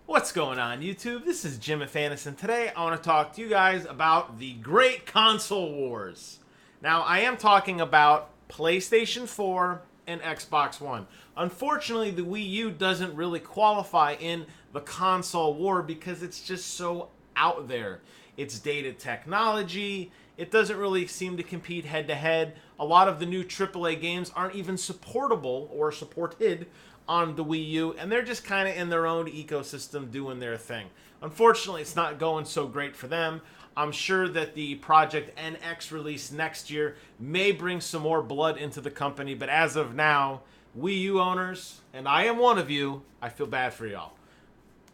What's going on, YouTube? This is Jim Afanis, and today I want to talk to you guys about the great console wars. Now, I am talking about PlayStation 4 and Xbox One. Unfortunately, the Wii U doesn't really qualify in the console war because it's just so out there. It's dated technology. It doesn't really seem to compete head-to-head. A lot of the new AAA games aren't even supportable or supported on the Wii U, and they're just kind of in their own ecosystem doing their thing. Unfortunately, it's not going so great for them. I'm sure that the Project NX release next year may bring some more blood into the company, but as of now, Wii U owners, and I am one of you, I feel bad for y'all.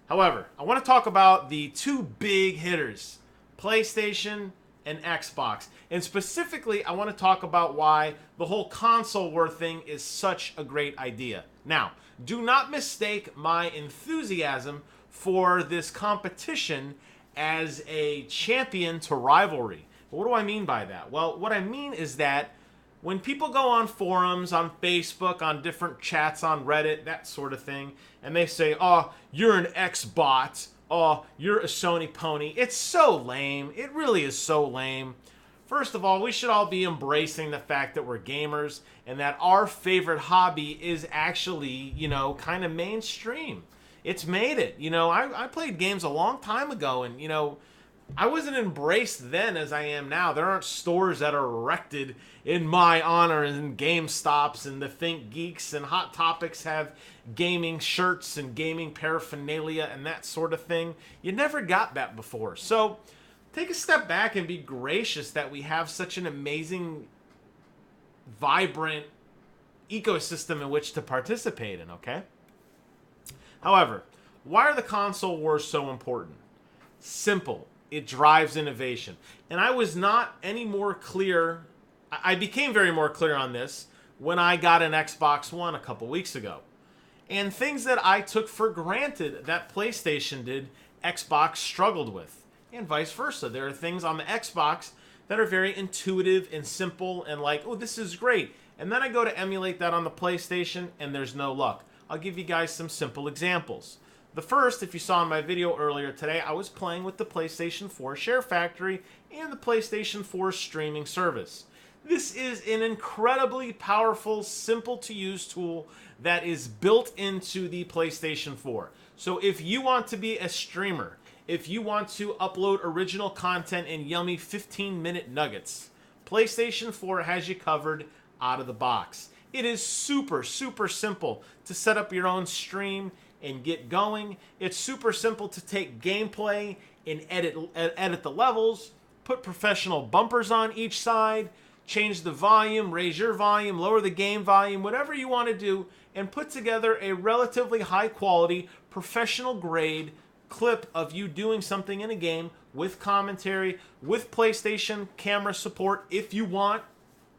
However, I want to talk about the two big hitters, PlayStation and Xbox. And specifically, I want to talk about why the whole console war thing is such a great idea. Now, do not mistake my enthusiasm for this competition as a champion to rivalry. But what do I mean by that? Well, what I mean is that when people go on forums, on Facebook, on different chats on Reddit, that sort of thing, and they say, oh, you're an X-bot, oh, you're a Sony pony, it's so lame. It really is so lame. First of all, we should all be embracing the fact that we're gamers and that our favorite hobby is actually, kind of mainstream. It's made it. I played games a long time ago, and, I wasn't embraced then as I am now. There aren't stores that are erected in my honor, and GameStops and the Think Geeks and Hot Topics have gaming shirts and gaming paraphernalia and that sort of thing. You never got that before. So take a step back and be gracious that we have such an amazing, vibrant ecosystem in which to participate in, okay? However, why are the console wars so important? Simple. It drives innovation. And I was not any more clear. I became very more clear on this when I got an Xbox One a couple weeks ago. And things that I took for granted that PlayStation did, Xbox struggled with. And vice versa. There are things on the Xbox that are very intuitive and simple and like, oh, this is great. And then I go to emulate that on the PlayStation and there's no luck. I'll give you guys some simple examples. The first, if you saw in my video earlier today, I was playing with the PlayStation 4 Share Factory and the PlayStation 4 streaming service. This is an incredibly powerful, simple-to-use tool that is built into the PlayStation 4. So if you want to be a streamer, if you want to upload original content in yummy 15-minute nuggets, PlayStation 4 has you covered out of the box. It is super, super simple to set up your own stream and get going. It's super simple to take gameplay and edit the levels, put professional bumpers on each side, change the volume, raise your volume, lower the game volume, whatever you want to do, and put together a relatively high quality, professional grade clip of you doing something in a game with commentary, with PlayStation camera support if you want,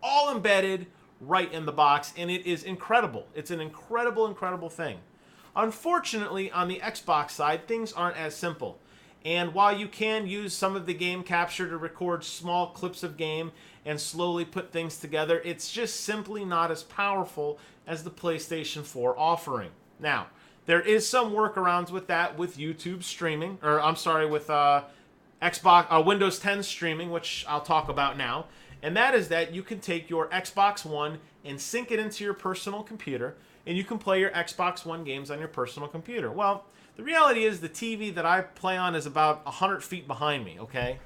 all embedded right in the box, and it is incredible. It's an incredible, incredible thing. Unfortunately, on the Xbox side, things aren't as simple. And while you can use some of the game capture to record small clips of game and slowly put things together, it's just simply not as powerful as the PlayStation 4 offering. Now, there is some workarounds with that with YouTube streaming, or I'm sorry, with Windows 10 streaming, which I'll talk about now. And that is that you can take your Xbox One and sync it into your personal computer, and you can play your Xbox One games on your personal computer. Well, the reality is the TV that I play on is about 100 feet behind me, okay?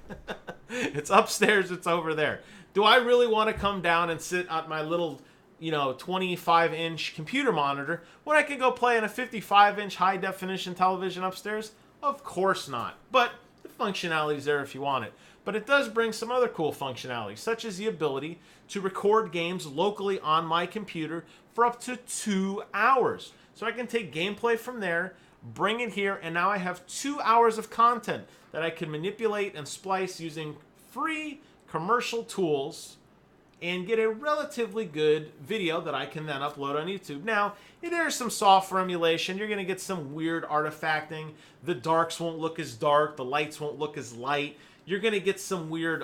It's upstairs, it's over there. Do I really want to come down and sit at my little, 25-inch computer monitor when I can go play on a 55-inch high-definition television upstairs? Of course not. But the functionality is there if you want it. But it does bring some other cool functionality, such as the ability to record games locally on my computer for up to 2 hours. So I can take gameplay from there, bring it here, and now I have 2 hours of content that I can manipulate and splice using free commercial tools and get a relatively good video that I can then upload on YouTube. Now, there's some software emulation. You're going to get some weird artifacting. The darks won't look as dark. The lights won't look as light. You're going to get some weird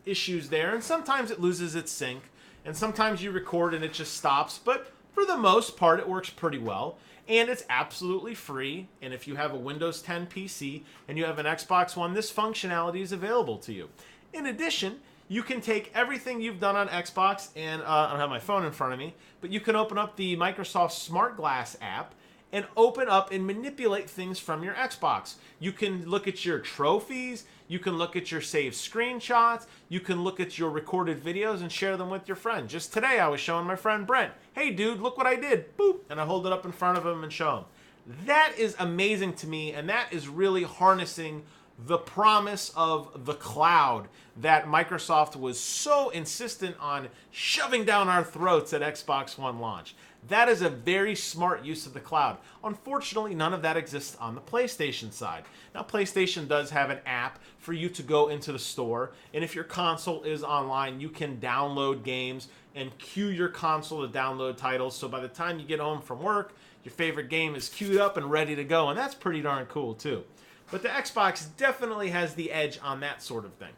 issues there, and sometimes it loses its sync, and sometimes you record and it just stops, but for the most part, it works pretty well. And it's absolutely free. And if you have a Windows 10 PC and you have an Xbox One, this functionality is available to you. In addition, you can take everything you've done on Xbox, and I don't have my phone in front of me, but you can open up the Microsoft Smart Glass app and open up and manipulate things from your Xbox. You can look at your trophies, you can look at your saved screenshots, you can look at your recorded videos and share them with your friend. Just today I was showing my friend Brent, hey dude, look what I did, boop, and I hold it up in front of him and show him. That is amazing to me, and that is really harnessing the promise of the cloud that Microsoft was so insistent on shoving down our throats at Xbox One launch. That is a very smart use of the cloud. Unfortunately, none of that exists on the PlayStation side. Now, PlayStation does have an app for you to go into the store, and if your console is online, you can download games and queue your console to download titles, so by the time you get home from work, your favorite game is queued up and ready to go, and that's pretty darn cool too. But the Xbox definitely has the edge on that sort of thing.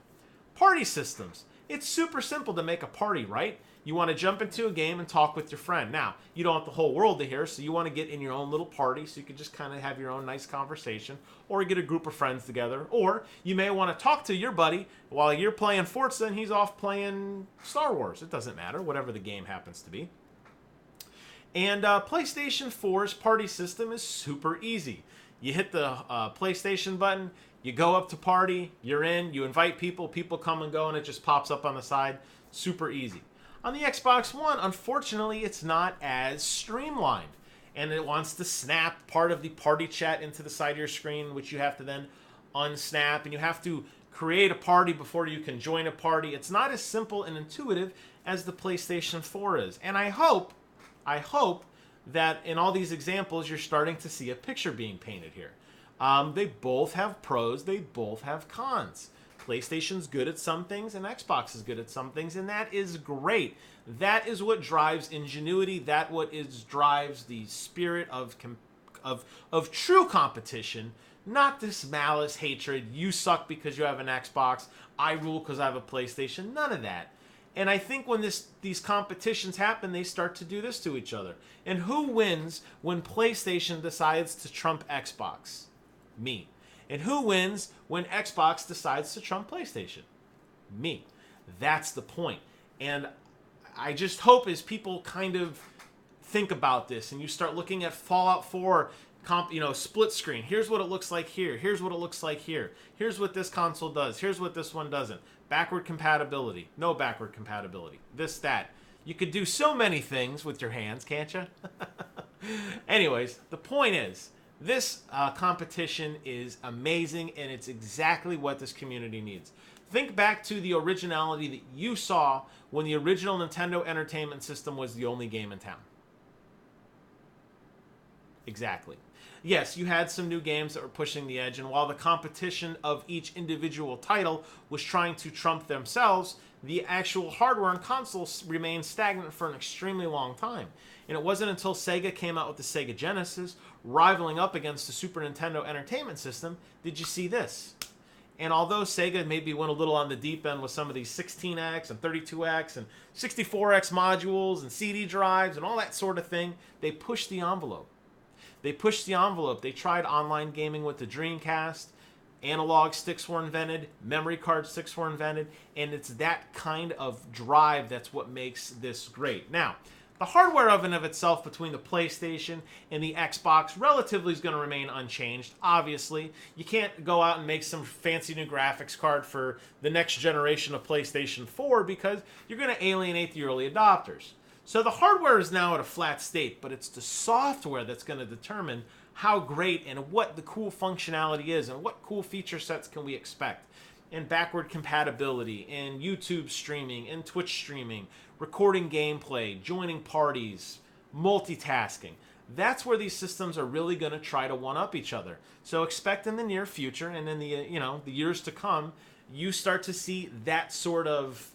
Party systems. It's super simple to make a party, right? You want to jump into a game and talk with your friend. Now, you don't want the whole world to hear, so you want to get in your own little party so you can just kind of have your own nice conversation, or get a group of friends together, or you may want to talk to your buddy while you're playing Forza and he's off playing Star Wars. It doesn't matter, whatever the game happens to be. And PlayStation 4's party system is super easy. You hit the PlayStation button, you go up to party, you're in, you invite people, people come and go, and it just pops up on the side. Super easy. On the Xbox One, unfortunately, it's not as streamlined. And it wants to snap part of the party chat into the side of your screen, which you have to then unsnap, and you have to create a party before you can join a party. It's not as simple and intuitive as the PlayStation 4 is. And I hope that in all these examples, you're starting to see a picture being painted here. They both have pros, they both have cons. PlayStation's good at some things, and Xbox is good at some things, and that is great. That is what drives ingenuity. That drives the spirit of true competition, not this malice, hatred. You suck because you have an Xbox. I rule because I have a PlayStation. None of that. And I think when these competitions happen, they start to do this to each other. And who wins when PlayStation decides to trump Xbox? Me. And who wins when Xbox decides to trump PlayStation? Me. That's the point. And I just hope as people kind of think about this and you start looking at Fallout 4 split screen. Here's what it looks like here. Here's what it looks like here. Here's what this console does. Here's what this one doesn't. Backward compatibility. No backward compatibility. This, that. You could do so many things with your hands, can't you? Anyways, the point is, this competition is amazing, and it's exactly what this community needs. Think back to the originality that you saw when the original Nintendo Entertainment System was the only game in town. Exactly. Yes, you had some new games that were pushing the edge, and while the competition of each individual title was trying to trump themselves, the actual hardware and consoles remained stagnant for an extremely long time. And it wasn't until Sega came out with the Sega Genesis, rivaling up against the Super Nintendo Entertainment System, did you see this. And although Sega maybe went a little on the deep end with some of these 16X and 32X and 64X modules and CD drives and all that sort of thing, they pushed the envelope. They pushed the envelope. They tried online gaming with the Dreamcast. Analog sticks were invented. Memory card sticks were invented. And it's that kind of drive that's what makes this great. Now, the hardware of and of itself between the PlayStation and the Xbox relatively is going to remain unchanged. Obviously, you can't go out and make some fancy new graphics card for the next generation of PlayStation 4 because you're going to alienate the early adopters. So the hardware is now at a flat state, but it's the software that's going to determine how great and what the cool functionality is and what cool feature sets can we expect. And backward compatibility, and YouTube streaming, and Twitch streaming, recording gameplay, joining parties, multitasking. That's where these systems are really going to try to one-up each other. So expect in the near future and in the years to come, you start to see that sort of,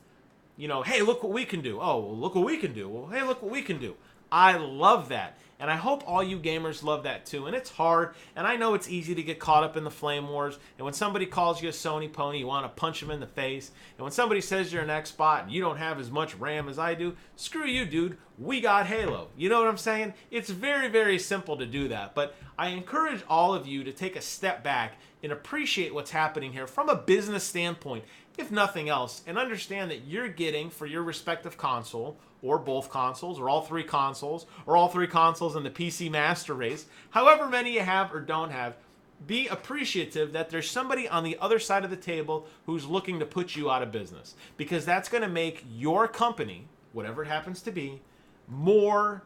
hey, look what we can do. Oh, well, look what we can do. Well, hey, look what we can do. I love that. And I hope all you gamers love that too. And it's hard, and I know it's easy to get caught up in the flame wars. And when somebody calls you a Sony pony, you want to punch them in the face. And when somebody says you're an Xbox and you don't have as much RAM as I do, screw you, dude. We got Halo. You know what I'm saying? It's very, very simple to do that. But I encourage all of you to take a step back and appreciate what's happening here from a business standpoint, if nothing else, and understand that you're getting for your respective console, or both consoles, or all three consoles, or all three consoles in the PC Master Race, however many you have or don't have, be appreciative that there's somebody on the other side of the table who's looking to put you out of business. Because that's going to make your company, whatever it happens to be, more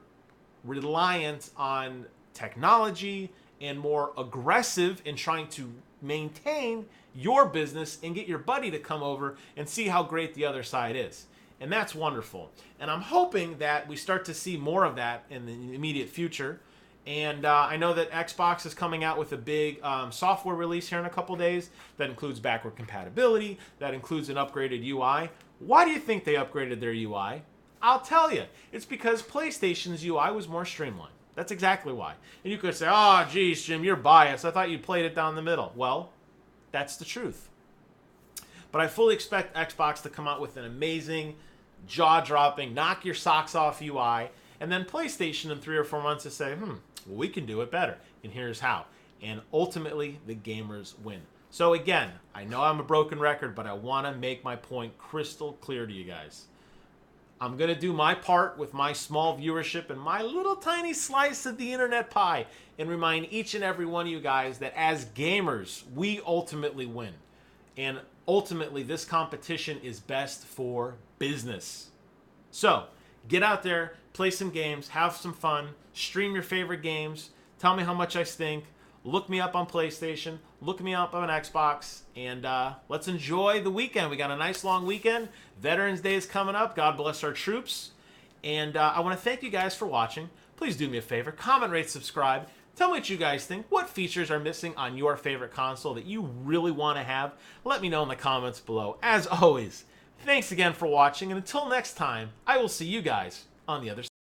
reliant on technology and more aggressive in trying to maintain your business and get your buddy to come over and see how great the other side is. And that's wonderful. And I'm hoping that we start to see more of that in the immediate future. And I know that Xbox is coming out with a big software release here in a couple days that includes backward compatibility, that includes an upgraded UI. Why do you think they upgraded their UI? I'll tell you. It's because PlayStation's UI was more streamlined. That's exactly why. And you could say, oh, geez, Jim, you're biased. I thought you played it down the middle. Well, that's the truth. But I fully expect Xbox to come out with an amazing, jaw-dropping, knock-your-socks-off UI, and then PlayStation in 3 or 4 months to say, well, we can do it better, and here's how. And ultimately, the gamers win. So again, I know I'm a broken record, but I want to make my point crystal clear to you guys. I'm going to do my part with my small viewership and my little tiny slice of the internet pie and remind each and every one of you guys that as gamers, we ultimately win. And ultimately, this competition is best for business. So, get out there, play some games, have some fun, stream your favorite games, tell me how much I stink, look me up on PlayStation, look me up on Xbox, and let's enjoy the weekend. We got a nice long weekend. Veterans Day is coming up. God bless our troops. And I want to thank you guys for watching. Please do me a favor. Comment, rate, subscribe. Tell me what you guys think. What features are missing on your favorite console that you really want to have? Let me know in the comments below. As always, thanks again for watching. And until next time, I will see you guys on the other side.